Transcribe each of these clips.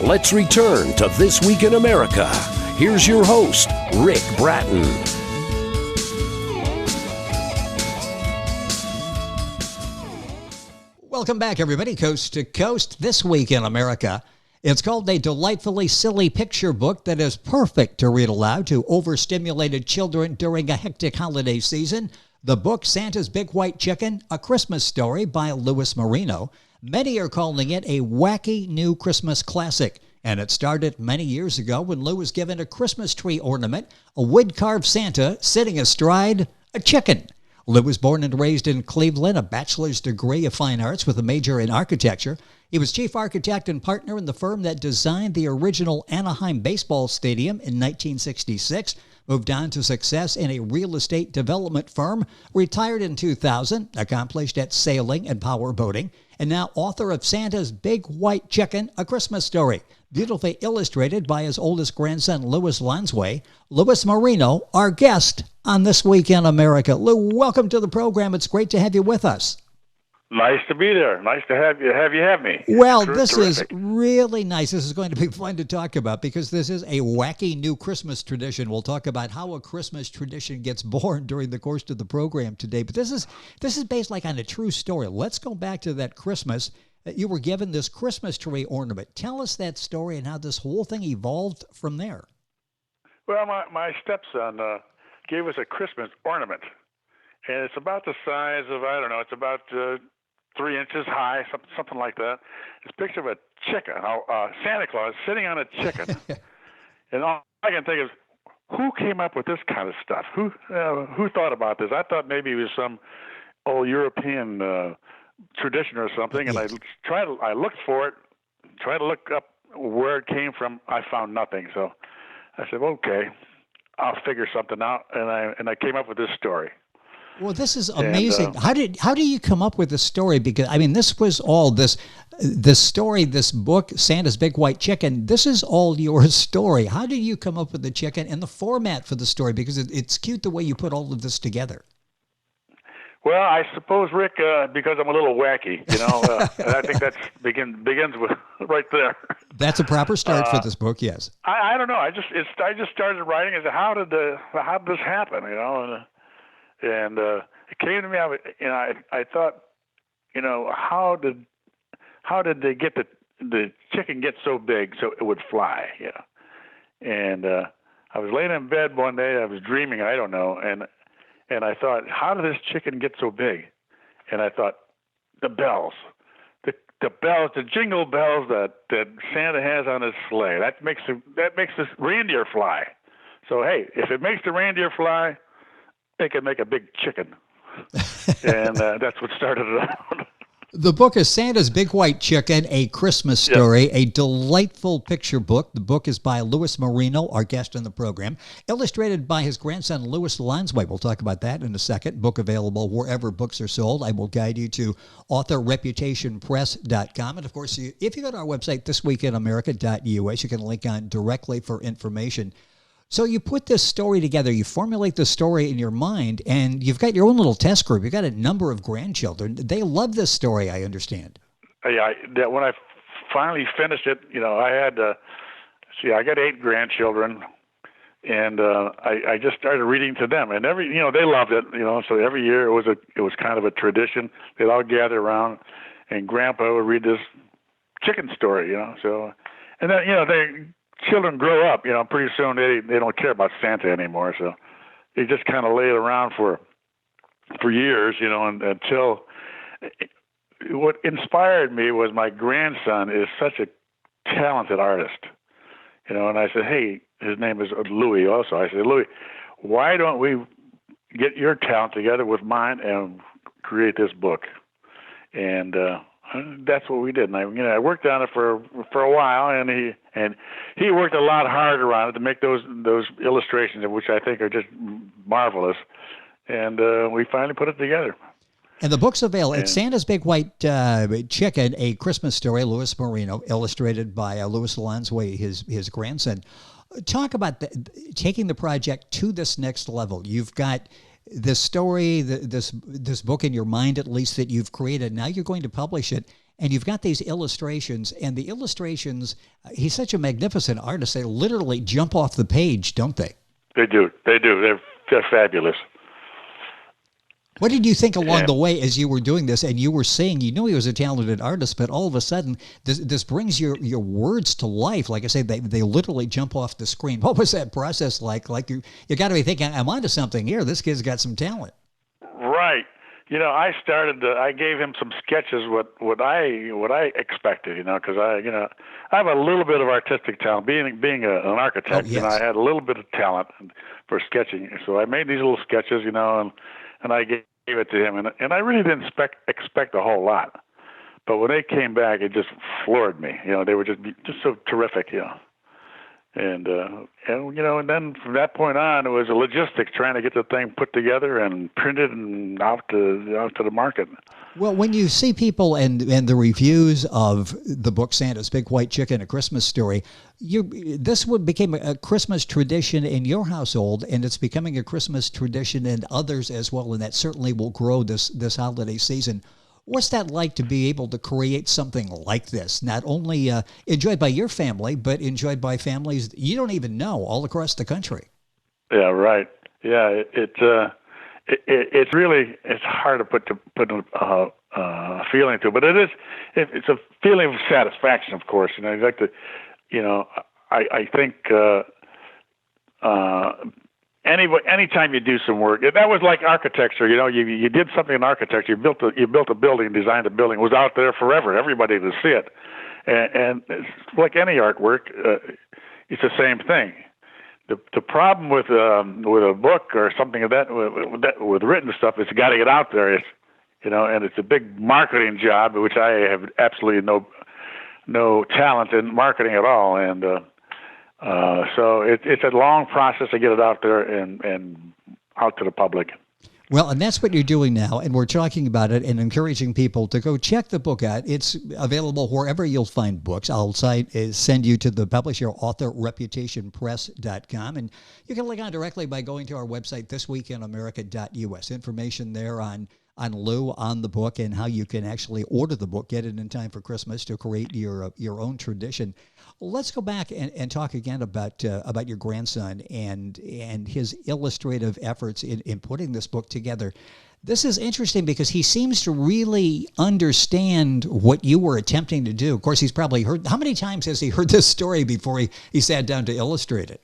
Let's return to This Week in America. Here's your host, Rick Bratton. Welcome back, everybody, coast to coast. This Week in America. It's called a delightfully silly picture book that is perfect to read aloud to overstimulated children during a hectic holiday season. The book, Santa's Big White Chicken, A Christmas Story by Louis Marino. Many are calling it a wacky new Christmas classic. And it started many years ago when Lou was given a Christmas tree ornament, a wood-carved Santa sitting astride a chicken. Lou was born and raised in Cleveland, a bachelor's degree of fine arts with a major in architecture. He was chief architect and partner in the firm that designed the original Anaheim baseball stadium in 1966, moved on to success in a real estate development firm, retired in 2000, accomplished at sailing and power boating, and now author of Santa's Big White Chicken, A Christmas Story, beautifully illustrated by his oldest grandson, Louis Lonsway. Louis Marino, our guest on This Week in America. Lou, welcome to the program. It's great to have you with us. Nice to be there. Nice to have me. Well, this is really nice. This is going to be fun to talk about because this is a wacky new Christmas tradition. We'll talk about how a Christmas tradition gets born during the course of the program today. But this is based like on a true story. Let's go back to that Christmas that you were given this Christmas tree ornament. Tell us that story and how this whole thing evolved from there. Well, my stepson gave us a Christmas ornament, and it's about the size of, I don't know, it's about 3 inches high, something like that. It's a picture of a chicken, Santa Claus sitting on a chicken. And all I can think is, who came up with this kind of stuff? Who thought about this? I thought maybe it was some old European tradition or something, and I looked for it, tried to look up where it came from. I found nothing. So I said, okay, I'll figure something out, and I came up with this story. Well, this is amazing. How do you come up with this story? Because I mean, this was all this story, this book, Santa's Big White Chicken. This is all your story. How did you come up with the chicken and the format for the story? Because it's cute the way you put all of this together. Well, I suppose, Rick, because I'm a little wacky, and I think that begins with right there. That's a proper start for this book, yes. I don't know. I just started writing. I said, how did this happen? And it came to me. I thought, how did they get the chicken get so big so it would fly? And I was laying in bed one day. I was dreaming. I don't know. And I thought, how did this chicken get so big? And I thought, the bells, the bells, the jingle bells that Santa has on his sleigh. That makes this reindeer fly. So hey, if it makes the reindeer fly, it can make a big chicken. And that's what started it out. The book is Santa's Big White Chicken, A Christmas Story, a delightful picture book. The book is by Louis Marino, our guest on the program, illustrated by his grandson, Louis Lonsway. We'll talk about that in a second. Book available wherever books are sold. I will guide you to authorreputationpress.com. And, of course, if you go to our website, thisweekinamerica.us, you can link on directly for information. So you put this story together, you formulate the story in your mind, and you've got your own little test group. You've got a number of grandchildren. They love this story, I understand. Yeah, when I finally finished it, I had, I got 8 grandchildren, and I just started reading to them, and they loved it, so every year it was kind of a tradition. They'd all gather around, and Grandpa would read this chicken story, so, and then, children grow up, pretty soon they don't care about Santa anymore. So they just kind of lay it around for years, until what inspired me was my grandson is such a talented artist, and I said, hey, his name is Louis also. I said, Louis, why don't we get your talent together with mine and create this book? And, that's what we did, and I worked on it for a while, and he worked a lot harder on it to make those illustrations, which I think are just marvelous, and we finally put it together. And the book's available. It's Santa's Big White Chicken, A Christmas Story, Louis Marino, illustrated by Louis Lonsway, his grandson. Talk about taking the project to this next level. You've got this story, this book in your mind, at least, that you've created. Now you're going to publish it. and you've got these illustrations, and the illustrations, he's such a magnificent artist, they literally jump off the page, don't they? They do. They're fabulous. What did you think along the way as you were doing this and you were seeing, you knew he was a talented artist, but all of a sudden this brings your words to life. Like I say, they literally jump off the screen. What was that process like? Like you got to be thinking, I'm onto something here. This kid's got some talent. Right. I gave him some sketches what I expected, because I have a little bit of artistic talent, being an architect, yes. and I had a little bit of talent for sketching. So I made these little sketches, and I gave it to him, and I really didn't expect a whole lot. But when they came back, it just floored me. They were just so terrific, And then from that point on, it was a logistics trying to get the thing put together and printed and out to the market. Well, when you see people and the reviews of the book Santa's Big White Chicken: A Christmas Story, this became a Christmas tradition in your household, and it's becoming a Christmas tradition in others as well, and that certainly will grow this holiday season. What's that like to be able to create something like this, not only enjoyed by your family, but enjoyed by families you don't even know all across the country? Yeah, right. Yeah, it's really hard to put a feeling to, but it's a feeling of satisfaction, of course. I'd like to, I think anytime you do some work, that was like architecture. You did something in architecture. You built a building, designed a building. It was out there forever, everybody to see it. And it's like any artwork, it's the same thing. The problem with a book or something of that with written stuff is you got to get out there. And it's a big marketing job, which I have absolutely no talent in marketing at all. And so it's a long process to get it out there and out to the public. Well, and that's what you're doing now, and we're talking about it and encouraging people to go check the book out. It's available wherever you'll find books. I'll send you to the publisher, authorreputationpress.com, and you can link on directly by going to our website, thisweekinamerica.us. Information there on Lou, on the book, and how you can actually order the book, get it in time for Christmas to create your own tradition. Let's go back and talk again about your grandson and his illustrative efforts in putting this book together. This is interesting because he seems to really understand what you were attempting to do. Of course, he's probably heard. How many times has he heard this story before he sat down to illustrate it?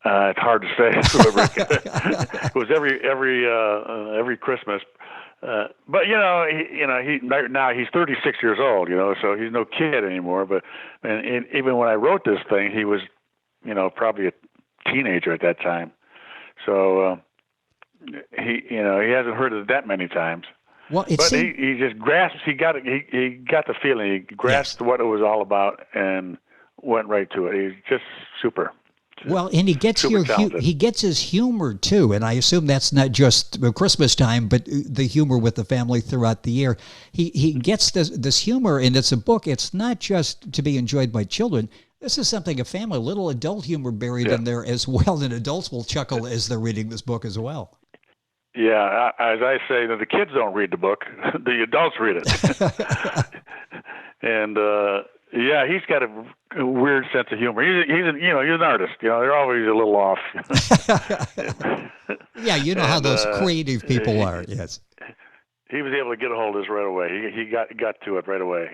It's hard to say. It was every Christmas. But now he's 36 years old. So he's no kid anymore. But and even when I wrote this thing, he was, probably a teenager at that time. So he hasn't heard it that many times. Well, he just grasped. He got the feeling. He grasped what it was all about and went right to it. He's just super. Well, and he gets his humor too, and I assume that's not just Christmas time, but the humor with the family throughout the year. He gets this humor, and it's a book. It's not just to be enjoyed by children. This is something a little adult humor buried in there as well, and adults will chuckle as they're reading this book as well. Yeah, as I say, the kids don't read the book; the adults read it, and. Yeah, he's got a weird sense of humor. He's an artist. They're always a little off. Yeah, how those creative people are. Yes. He was able to get a hold of this right away. He got to it right away.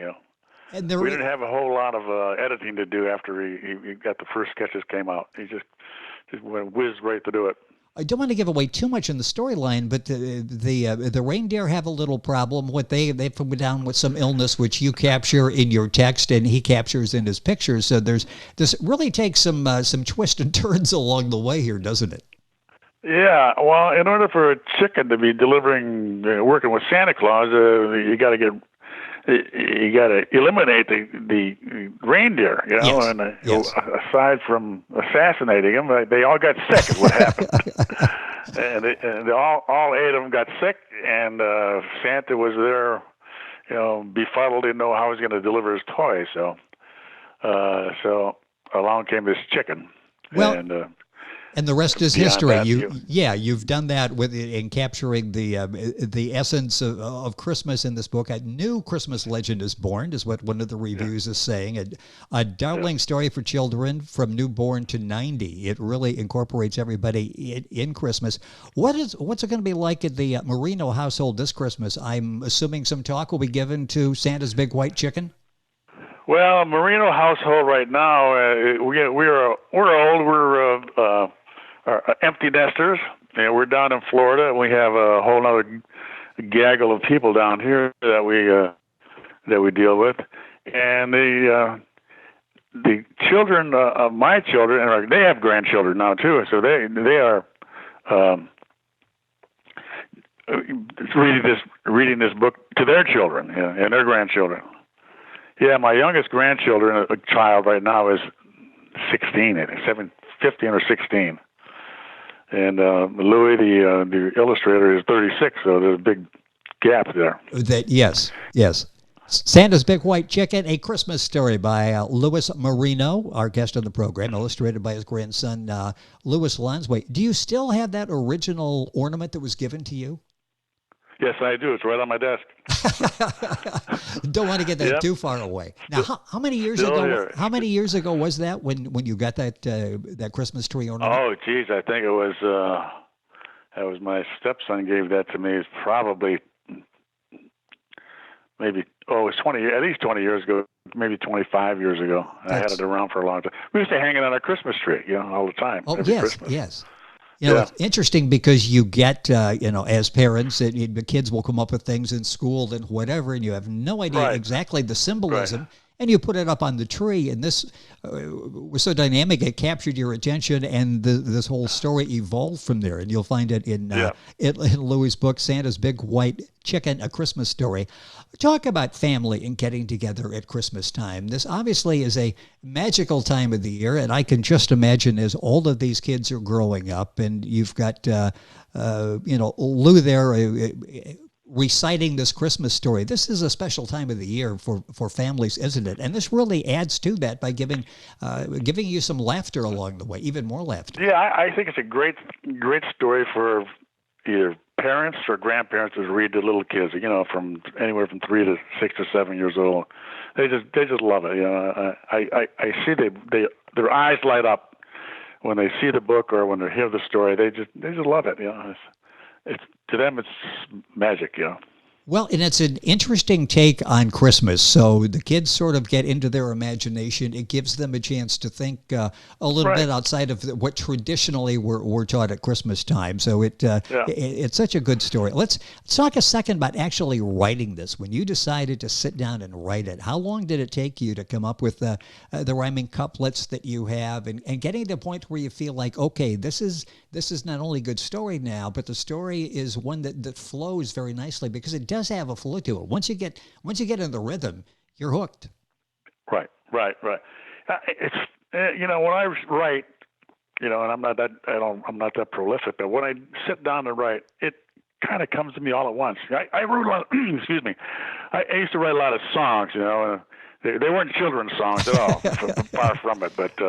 And we didn't have a whole lot of editing to do after he got the first sketches came out. He just whizzed right to do it. I don't want to give away too much in the storyline, but the reindeer have a little problem. They've come down with some illness, which you capture in your text and he captures in his pictures. So this really takes some twists and turns along the way here, doesn't it? Yeah. Well, in order for a chicken to be working with Santa Claus, you got to eliminate the reindeer, Yes. And aside from assassinating them, they all got sick is what happened. and all 8 of them got sick, and Santa was there, befuddled, didn't know how he was going to deliver his toy. So along came this chicken. Well, and And the rest is beyond history. that, You've done that with in capturing the essence of Christmas in this book. A new Christmas legend is born, is what one of the reviews is saying. A darling story for children from newborn to 90. It really incorporates everybody in Christmas. What's it going to be like at the Marino household this Christmas? I'm assuming some talk will be given to Santa's big white chicken. Well, Marino household right now, we're old. We're empty nesters. We're down in Florida, and we have a whole other gaggle of people down here that we deal with. And the children of my children, they have grandchildren now too. So they are reading this book to their children and their grandchildren. Yeah, my youngest grandchildren, a child right now, is 16, 15 or 16. And Louis, the illustrator, is 36, so there's a big gap there. Yes. Santa's Big White Chicken, A Christmas Story by Louis Marino, our guest on the program, illustrated by his grandson, Louis Lonsway. Do you still have that original ornament that was given to you? Yes, I do. It's right on my desk. Don't want to get that too far away. Now, how many years ago? Here. How many years ago was that when you got that Christmas tree ornament? Oh, geez, I think it was that was my stepson gave that to me. It's probably it was 20, at least 20 years ago, maybe 25 years ago. I had it around for a long time. We used to hang it on our Christmas tree, all the time. Oh, every yes, Christmas. yes. It's interesting because you get, as parents, the kids will come up with things in school and whatever, and you have no idea exactly the symbolism, and you put it up on the tree, and this was so dynamic, it captured your attention, and this whole story evolved from there, and you'll find it in Louis' book, Santa's Big White Chicken, A Christmas Story. Talk about family and getting together at Christmas time. This obviously is a magical time of the year, and I can just imagine as all of these kids are growing up, and you've got, Lou there reciting this Christmas story. This is a special time of the year for families, isn't it? And this really adds to that by giving you some laughter along the way, even more laughter. Yeah, I think it's a great story for either parents or grandparents to read to little kids, from anywhere from 3 to 6 or 7 years old. They just love it. I see their eyes light up when they see the book or when they hear the story. They just love it. It's to them, it's magic. Well, and it's an interesting take on Christmas. So the kids sort of get into their imagination. It gives them a chance to think a little bit outside of what traditionally we're taught at Christmas time. So it's such a good story. Let's talk a second about actually writing this. When you decided to sit down and write it, how long did it take you to come up with the rhyming couplets that you have and getting to the point where you feel like, okay, this is not only a good story now, but the story is one that flows very nicely because it does have a flow to it. Once you get in the rhythm, you're hooked. Right. It's when I write, and I'm not that prolific, but when I sit down to write, it kind of comes to me all at once. I wrote a lot. Excuse me. I used to write a lot of songs. They weren't children's songs at all, far from it. But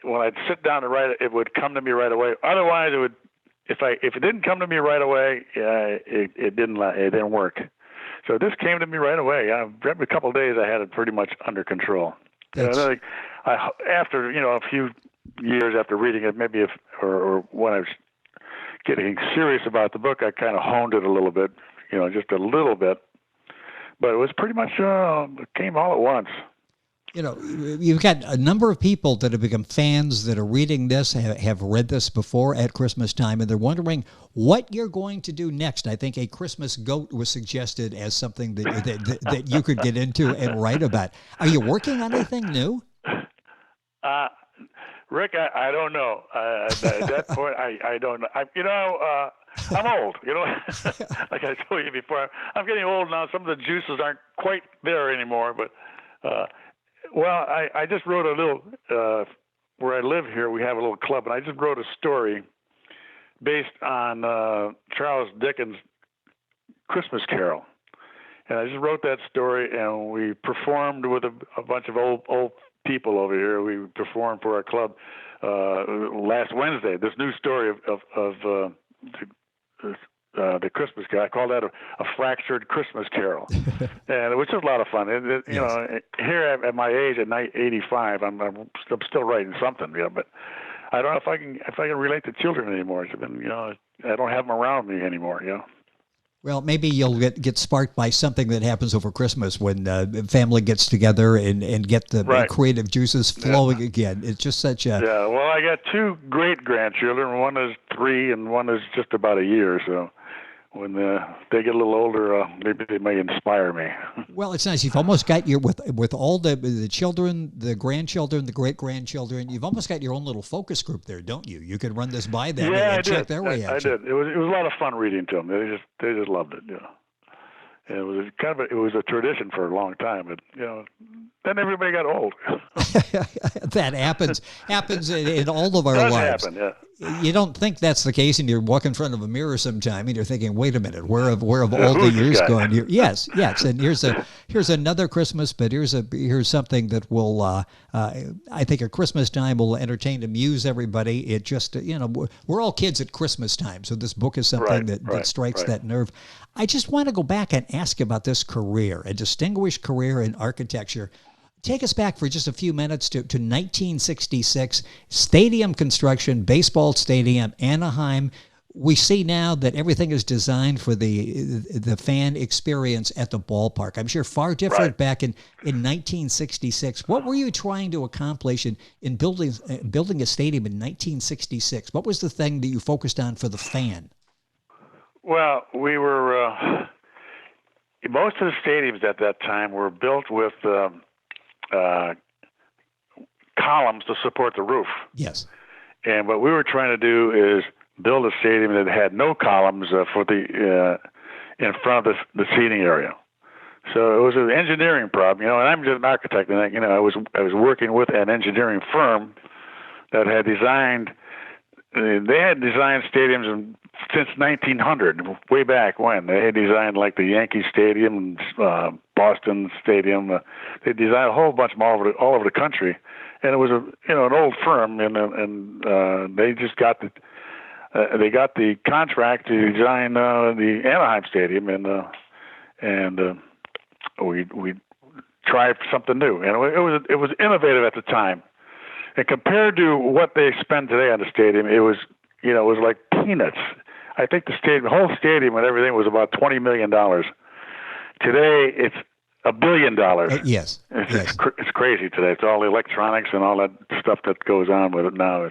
when I'd sit down to write it, it would come to me right away. Otherwise, it would. If it didn't come to me right away, it didn't work. So this came to me right away. Every couple of days, I had it pretty much under control. After a few years after reading it, maybe or when I was getting serious about the book, I kind of honed it a little bit, just a little bit. But it was pretty much it came all at once. You've got a number of people that have become fans that are reading this, have read this before at Christmas time, and they're wondering what you're going to do next. I think A Christmas Goat was suggested as something that you could get into and write about. Are you working on anything new? Rick, I don't know. At that point, I don't know. I'm old, like I told you before. I'm getting old now. Some of the juices aren't quite there anymore, but... Well, I just wrote a little, where I live here, we have a little club, and I just wrote a story based on Charles Dickens' Christmas Carol. And I just wrote that story, and we performed with a bunch of old people over here. We performed for our club last Wednesday. This new story of the Christmas Carol. I call that a fractured Christmas Carol, and which is a lot of fun. You know, here at my age, at 85, I'm still writing something. You know, but I don't know if I can relate to children anymore. It's been, you know, I don't have them around me anymore. You know. Well, maybe you'll get sparked by something that happens over Christmas when family gets together and get the creative juices flowing again. It's just such a... Yeah, well, I got 2 great-grandchildren. One is 3 and one is just about a year, so when they get a little older, maybe they may inspire me. Well, it's nice. You've almost got your, with all the children, the grandchildren, the great-grandchildren, you've almost got your own little focus group there, don't you? You could run this by them and check their reaction. I did. It was a lot of fun reading to them. They just loved it, you know. And it was a tradition for a long time, but you know, then everybody got old. That happens in all of our lives. Happen, yeah. You don't think that's the case, and you walk in front of a mirror sometime, and you're thinking, "Wait a minute, where have all the years gone?" Yes. And here's another Christmas, but here's something that will, I think, at Christmas time will entertain, amuse everybody. It just, you know, we're all kids at Christmas time, so this book is something that strikes that nerve. I just want to go back and ask about this career, a distinguished career in architecture. Take us back for just a few minutes to 1966, stadium construction, baseball stadium, Anaheim. We see now that everything is designed for the fan experience at the ballpark. I'm sure far different back in 1966. What were you trying to accomplish in building a stadium in 1966? What was the thing that you focused on for the fan? Well, we were most of the stadiums at that time were built with columns to support the roof. Yes. And what we were trying to do is build a stadium that had no columns for the in front of the seating area. So it was an engineering problem, you know. And I'm just an architect, and you know, I was working with an engineering firm that had designed. They had designed stadiums since 1900, way back when. They had designed like the Yankee Stadium, Boston Stadium. They designed a whole bunch of them all over the country, and it was an old firm, and they just got the contract to design the Anaheim Stadium, and we tried something new, and it was innovative at the time. And compared to what they spend today on the stadium, it was like peanuts. I think the whole stadium and everything was about $20 million. Today, it's $1 billion. Yes. It's crazy today. It's all the electronics and all that stuff that goes on with it now.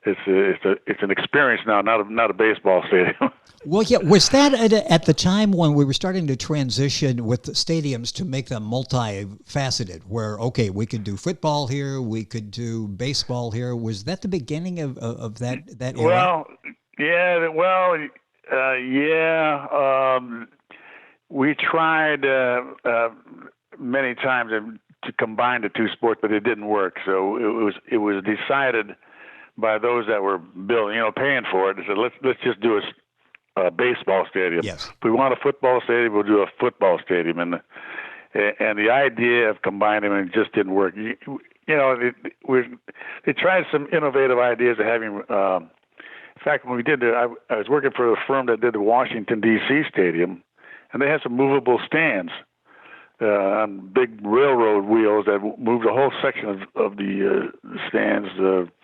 It's an experience now, not a baseball stadium. Well, yeah. Was that at the time when we were starting to transition with the stadiums to make them multifaceted, where, okay, we could do football here, we could do baseball here? Was that the beginning of that era? Well, yeah. We tried many times to combine the two sports, but it didn't work. So it was decided by those that were building, paying for it. They said, let's just do a baseball stadium. Yes. If we want a football stadium, we'll do a football stadium. And the idea of combining them just didn't work. They tried some innovative ideas of having. In fact, when we did it, I was working for a firm that did the Washington D.C. Stadium, and they had some movable stands on big railroad wheels that moved a whole section of the stands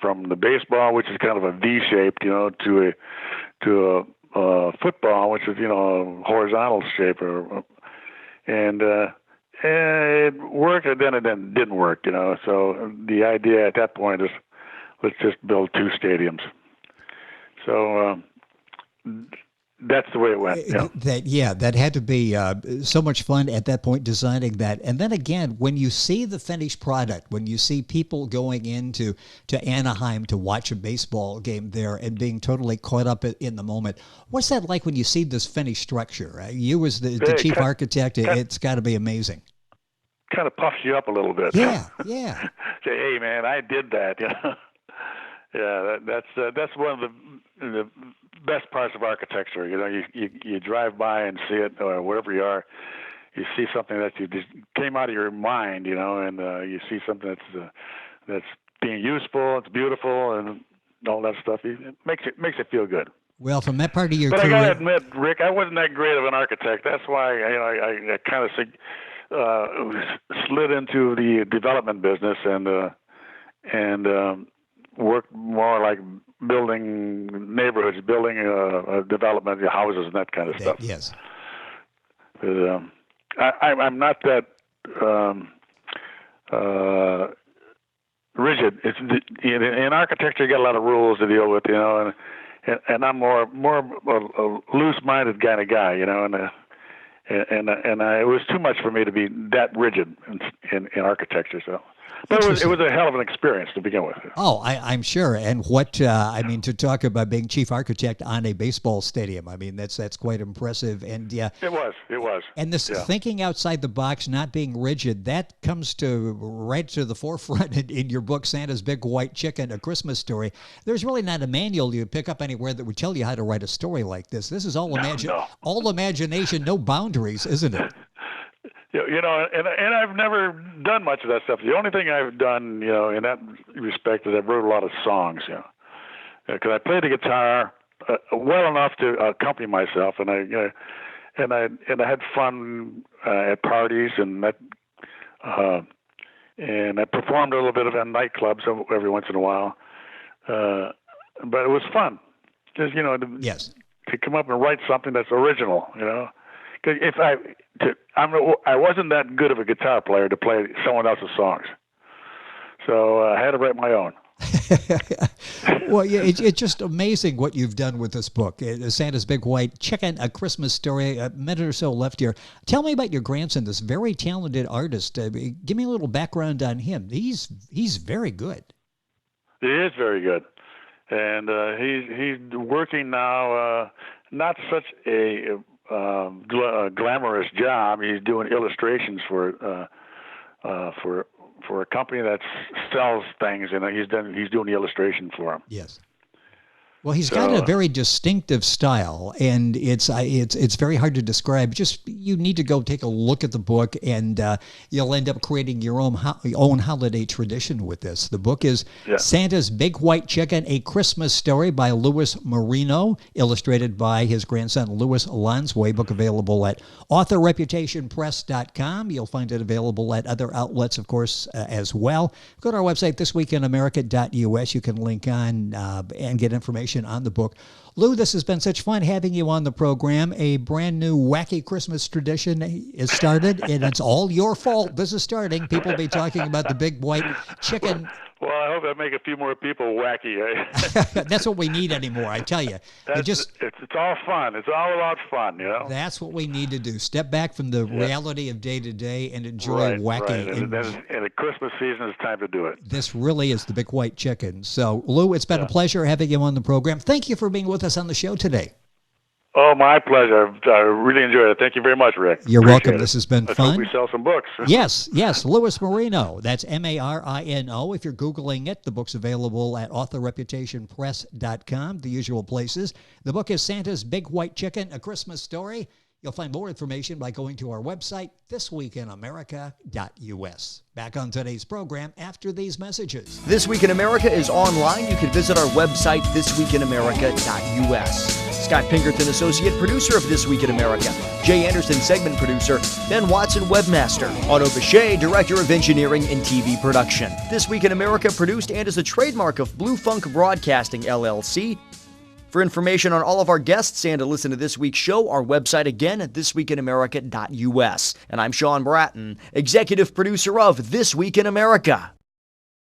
from the baseball, which is kind of a V shape, to a football, which is a horizontal shape, and it worked, and then it didn't work, So the idea at that point is let's just build two stadiums. So that's the way it went. Yeah. That had to be so much fun at that point, designing that. And then again, when you see the finished product, when you see people going into Anaheim to watch a baseball game there and being totally caught up in the moment, what's that like when you see this finished structure? You as the chief architect, it's got to be amazing. Kind of puffs you up a little bit. Yeah. Say, hey, man, I did that. Yeah, that's one of the best parts of architecture. You drive by and see it, or wherever you are, you see something that you just came out of your mind, and you see something that's being useful. It's beautiful and all that stuff. It makes it feel good. Well, from that part of your But career, I gotta admit, Rick, I wasn't that great of an architect. That's why I kind of slid into the development business and worked more like building neighborhoods, building development, houses, and that kind of stuff. yes. I'm not that rigid. It's in architecture, you got a lot of rules to deal with, and I'm more a loose-minded kind of guy, and it was too much for me to be that rigid in architecture. So, but it was a hell of an experience to begin with. Oh, I'm sure. And what to talk about being chief architect on a baseball stadium, that's quite impressive. And yeah, it was. And this thinking outside the box, not being rigid, that comes right to the forefront in your book, Santa's Big White Chicken: A Christmas Story. There's really not a manual you pick up anywhere that would tell you how to write a story like this. This is all imagination, no boundaries, isn't it? And I've never done much of that stuff. The only thing I've done, in that respect, is I've wrote a lot of songs, because I play the guitar well enough to accompany myself, and I had fun at parties, and I performed a little bit at nightclubs every once in a while, but it was fun, just to come up and write something that's original, I wasn't that good of a guitar player to play someone else's songs, so I had to write my own. Well, yeah, it's just amazing what you've done with this book, Santa's Big White Chicken: A Christmas Story. A minute or so left here. Tell me about your grandson, this very talented artist. Give me a little background on him. He's very good. He is very good, and he's working now. Not such a glamorous job. He's doing illustrations for a company that sells things, and he's doing the illustration for them. Yes. Well, he's got a very distinctive style, and it's very hard to describe. Just you need to go take a look at the book, and you'll end up creating your own holiday tradition with this. The book is Santa's Big White Chicken: A Christmas Story by Louis Marino, illustrated by his grandson Louis Lonsway. Book available at authorreputationpress.com. You'll find it available at other outlets, of course, as well. Go to our website, thisweekinamerica.us. You can link on and get information on the book. Lou, this has been such fun having you on the program. A brand new wacky Christmas tradition is started, and it's all your fault. This is starting. People will be talking about the Big White Chicken. Well, I hope I make a few more people wacky. That's what we need anymore, I tell you. It's all fun. It's all about fun, That's what we need to do. Step back from the reality of day to day and enjoy wacky. Right. And the Christmas season is time to do it. This really is the Big White Chicken. So, Lou, it's been a pleasure having you on the program. Thank you for being with us on the show today. Oh, my pleasure. I really enjoyed it. Thank you very much, Rick. You're welcome. This has been fun. Hope we sell some books. Yes. Louis Marino. That's Marino. If you're Googling it, the book's available at authorreputationpress.com, the usual places. The book is Santa's Big White Chicken: A Christmas Story. You'll find more information by going to our website, thisweekinamerica.us. Back on today's program after these messages. This Week in America is online. You can visit our website, thisweekinamerica.us. Scott Pinkerton, associate producer of This Week in America. Jay Anderson, segment producer. Ben Watson, webmaster. Otto Bechet, director of engineering and TV production. This Week in America produced and is a trademark of Blue Funk Broadcasting, LLC. For information on all of our guests and to listen to this week's show, our website again at thisweekinamerica.us. And I'm Sean Bratton, executive producer of This Week in America.